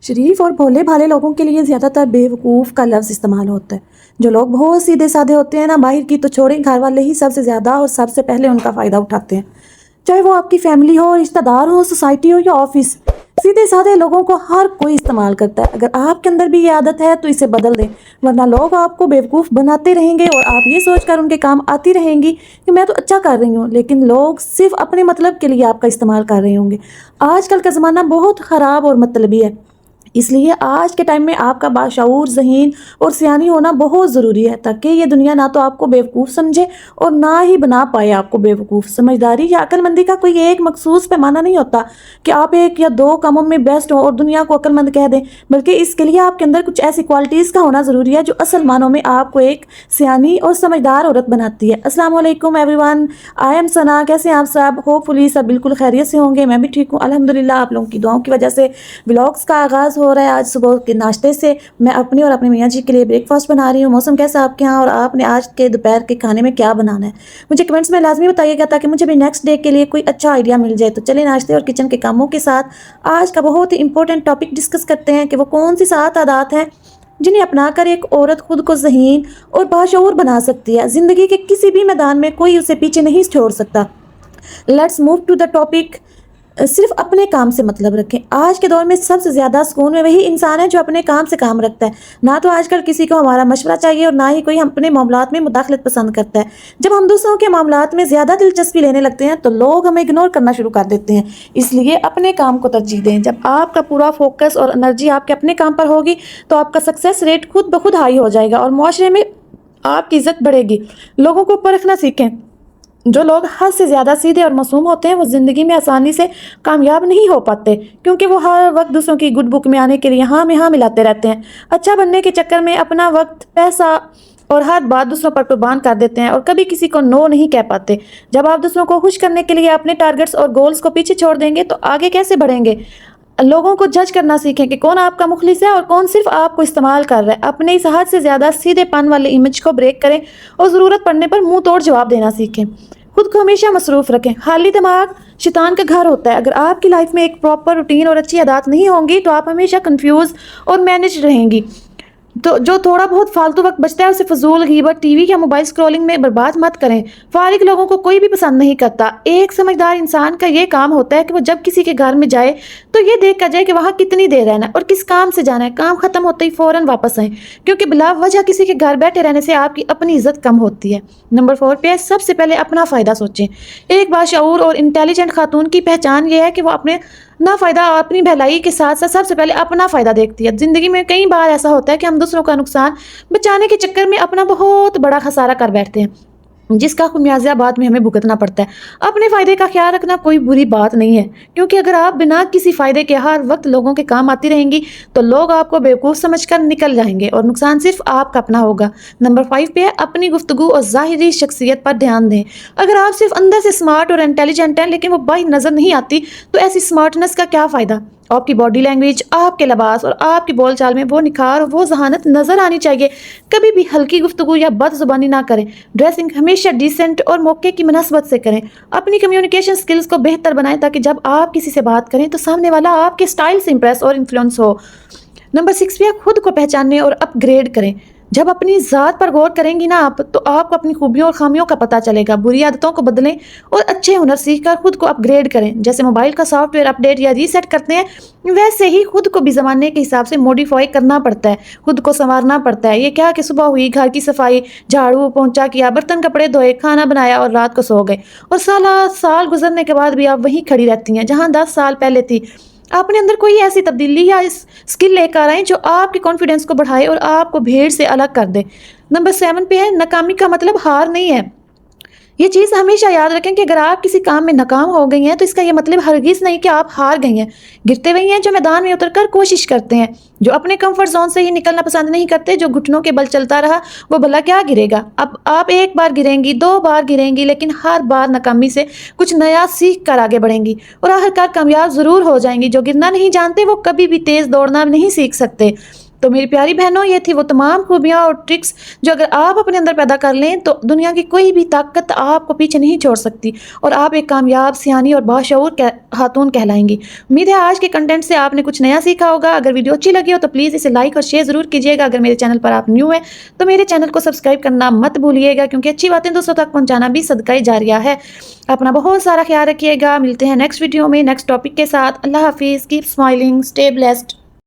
शरीफ और भोले भाले लोगों के लिए ज़्यादातर बेवकूफ़ का लफ्ज़ इस्तेमाल होता है। जो लोग बहुत सीधे साधे होते हैं ना, बाहर की तो छोड़ें, घर वाले ही सबसे ज़्यादा और सबसे पहले उनका फ़ायदा उठाते हैं। चाहे वो आपकी फैमिली हो, रिश्तेदार हो, सोसाइटी हो या ऑफिस, सीधे साधे लोगों को हर कोई इस्तेमाल करता है। अगर आपके अंदर भी ये आदत है तो इसे बदल दें, वरना लोग आपको बेवकूफ़ बनाते रहेंगे और आप ये सोचकर उनके काम आती रहेंगी कि मैं तो अच्छा कर रही हूँ, लेकिन लोग सिर्फ अपने मतलब के लिए आपका इस्तेमाल कर रहे होंगे। आजकल का ज़माना बहुत ख़राब और मतलबी है, इसलिए आज के टाइम में आपका बाशऊर, ज़हीन और सियानी होना बहुत ज़रूरी है, ताकि ये दुनिया ना तो आपको बेवकूफ़ समझे और ना ही बना पाए आपको बेवकूफ़। समझदारी या अक्लमंदी का कोई एक मखसूस पैमाना नहीं होता कि आप एक या दो कामों में बेस्ट हो और दुनिया को अक्लमंद कह दें, बल्कि इसके लिए आपके अंदर कुछ ऐसी क्वालिटीज़ का होना ज़रूरी है जो असल मानों में आपको एक सियानी और समझदार औरत बनाती है। अस्सलाम वालेकुम एवरीवन, आई एम सना। कैसे हैं आप सब? होपफुली सब बिल्कुल खैरियत से होंगे। मैं भी ठीक हूँ अल्हम्दुलिल्लाह। आप लोगों की दुआओं की वजह से व्लॉग्स का आगाज़ हो रहा है। आज सुबह के नाश्ते से मैं अपनी और अपने मियाँ जी के लिए ब्रेकफास्ट बना रही हूँ। मौसम कैसा है आपके यहाँ, और आपने आज के दोपहर के खाने में क्या बनाना है मुझे कमेंट्स में लाजमी बताइएगा, ताकि मुझे भी नेक्स्ट डे के लिए कोई अच्छा आइडिया मिल जाए। तो चलिए नाश्ते और किचन के कामों के साथ आज का बहुत ही इंपॉर्टेंट टॉपिक डिस्कस करते हैं कि वो कौन सी 7 आदत हैं जिन्हें अपनाकर एक औरत खुद को ज़हीन और बाशऊर बना सकती है। ज़िंदगी के किसी भी मैदान में कोई उसे पीछे नहीं छोड़ सकता। Let's move to the topic. सिर्फ अपने काम से मतलब रखें। आज के दौर में सबसे ज़्यादा सुकून में वही इंसान है जो अपने काम से काम रखता है। ना तो आजकल किसी को हमारा मशवरा चाहिए और ना ही कोई हम अपने मामलात में मुदाखलत पसंद करता है। जब हम दूसरों के मामलात में ज़्यादा दिलचस्पी लेने लगते हैं तो लोग हमें इग्नोर करना शुरू कर देते हैं। इसलिए अपने काम को तरजीह दें। जब आपका पूरा फोकस और एनर्जी आपके अपने काम पर होगी तो आपका सक्सेस रेट खुद ब खुद हाई हो जाएगा और मुआशरे में आपकी इज्जत बढ़ेगी। लोगों को परखना सीखें। जो लोग हद से ज़्यादा सीधे और मासूम होते हैं वो ज़िंदगी में आसानी से कामयाब नहीं हो पाते, क्योंकि वो हर वक्त दूसरों की गुड बुक में आने के लिए हाँ में हाँ मिलाते रहते हैं। अच्छा बनने के चक्कर में अपना वक्त, पैसा और हर बात दूसरों पर कुर्बान कर देते हैं और कभी किसी को नो नहीं कह पाते। जब आप दूसरों को खुश करने के लिए अपने टारगेट्स और गोल्स को पीछे छोड़ देंगे तो आगे कैसे बढ़ेंगे? लोगों को जज करना सीखें कि कौन आपका मुखलिस है और कौन सिर्फ आपको इस्तेमाल कर रहा है। अपने इस हद से ज़्यादा सीधेपन वाले इमेज को ब्रेक करें और ज़रूरत पड़ने पर मुंह तोड़ जवाब देना सीखें। खुद को हमेशा मसरूफ़ रखें। खाली दिमाग शैतान का घर होता है। अगर आपकी लाइफ में एक प्रॉपर रूटीन और अच्छी आदत नहीं होंगी तो आप हमेशा कंफ्यूज और मैनेज रहेंगी। तो जो थोड़ा बहुत फालतू वक्त बचता है उसे फजूल गीबत, टीवी या मोबाइल स्क्रॉलिंग में बर्बाद मत करें। फारिग लोगों को कोई भी पसंद नहीं करता। एक समझदार इंसान का ये काम होता है कि वो जब किसी के घर में जाए तो ये देख कर जाए कि वहाँ कितनी देर रहना है और किस काम से जाना है। काम खत्म होते ही फौरन वापस आए, क्योंकि बिला वजह किसी के घर बैठे रहने से आपकी अपनी इज्जत कम होती है। नंबर 4 पे सबसे पहले अपना फ़ायदा सोचें। एक बाशऊर और इंटेलिजेंट खातून की पहचान ये है कि वो अपने ना फ़ायदा अपनी भलाई के साथ साथ सबसे पहले अपना फ़ायदा देखती है। ज़िंदगी में कई बार ऐसा होता है कि हम दूसरों का नुकसान बचाने के चक्कर में अपना बहुत बड़ा खसारा कर बैठते हैं, जिसका खुमियाजा बाद में हमें भुगतना पड़ता है। अपने फ़ायदे का ख्याल रखना कोई बुरी बात नहीं है, क्योंकि अगर आप बिना किसी फ़ायदे के हर वक्त लोगों के काम आती रहेंगी तो लोग आपको बेवकूफ़ समझकर निकल जाएंगे और नुकसान सिर्फ आपका अपना होगा। नंबर 5 पे है अपनी गुफ्तगू और ज़ाहिरी शख्सियत पर ध्यान दें। अगर आप सिर्फ अंदर से स्मार्ट और इंटेलिजेंट हैं लेकिन वो बाहर नज़र नहीं आती तो ऐसी स्मार्टनेस का क्या फ़ायदा? आपकी बॉडी लैंग्वेज, आपके लिबास और आपकी बोलचाल में वो निखार और वो जहानत नज़र आनी चाहिए। कभी भी हल्की गुफ्तगू या बदजुबानी ना करें। ड्रेसिंग हमेशा डिसेंट और मौके की मुनासबत से करें। अपनी कम्युनिकेशन स्किल्स को बेहतर बनाएं ताकि जब आप किसी से बात करें तो सामने वाला आपके स्टाइल से इंप्रेस और इन्फ्लुएंस हो। नंबर 6 पे खुद को पहचानने और अपग्रेड करें। जब अपनी ज़ात पर गौर करेंगी ना आप, तो आपको अपनी खूबियों और खामियों का पता चलेगा। बुरी आदतों को बदलें और अच्छे हुनर सीखकर खुद को अपग्रेड करें। जैसे मोबाइल का सॉफ्टवेयर अपडेट या रीसेट करते हैं, वैसे ही खुद को भी ज़माने के हिसाब से मॉडिफाई करना पड़ता है, खुद को संवारना पड़ता है। ये क्या कि सुबह हुई, घर की सफाई, झाड़ू पोंछा किया, बर्तन कपड़े धोए, खाना बनाया और रात को सो गए, और साल गुजरने के बाद भी आप वहीं खड़ी रहती हैं जहाँ 10 साल पहले थी। अपने अंदर कोई ऐसी तब्दीली या स्किल लेकर आए जो आपके कॉन्फिडेंस को बढ़ाए और आपको भीड़ से अलग कर दे। नंबर 7 पे है नाकामी का मतलब हार नहीं है। ये चीज़ हमेशा याद रखें कि अगर आप किसी काम में नाकाम हो गई हैं तो इसका ये मतलब हरगिज़ नहीं कि आप हार गई हैं। गिरते वही हैं जो मैदान में उतरकर कोशिश करते हैं, जो अपने कंफर्ट जोन से ही निकलना पसंद नहीं करते। जो घुटनों के बल चलता रहा वो भला क्या गिरेगा? अब आप एक बार गिरेंगी, 2 बार गिरेंगी, लेकिन हर बार नाकामी से कुछ नया सीख कर आगे बढ़ेंगी और आखिरकार कामयाब ज़रूर हो जाएंगी। जो गिरना नहीं जानते वो कभी भी तेज़ दौड़ना नहीं सीख सकते। تو میری پیاری بہنوں، یہ تھی وہ تمام خوبیاں اور ٹرکس جو اگر آپ اپنے اندر پیدا کر لیں تو دنیا کی کوئی بھی طاقت آپ کو پیچھے نہیں چھوڑ سکتی، اور آپ ایک کامیاب، سیانی اور باشعور خاتون کہلائیں گی۔ امید ہے آج کے کنٹینٹ سے آپ نے کچھ نیا سیکھا ہوگا۔ اگر ویڈیو اچھی لگی ہو تو پلیز اسے لائک اور شیئر ضرور کیجیے گا۔ اگر میرے چینل پر آپ نیو ہیں تو میرے چینل کو سبسکرائب کرنا مت بھولیے گا، کیونکہ اچھی باتیں دوسروں تک پہنچانا بھی صدقہ جاریہ ہے۔ اپنا بہت سارا خیال رکھیے گا۔ ملتے ہیں نیکسٹ ویڈیو میں نیکسٹ ٹاپک کے ساتھ۔ اللہ حافظ۔ Keep smiling, stay blessed.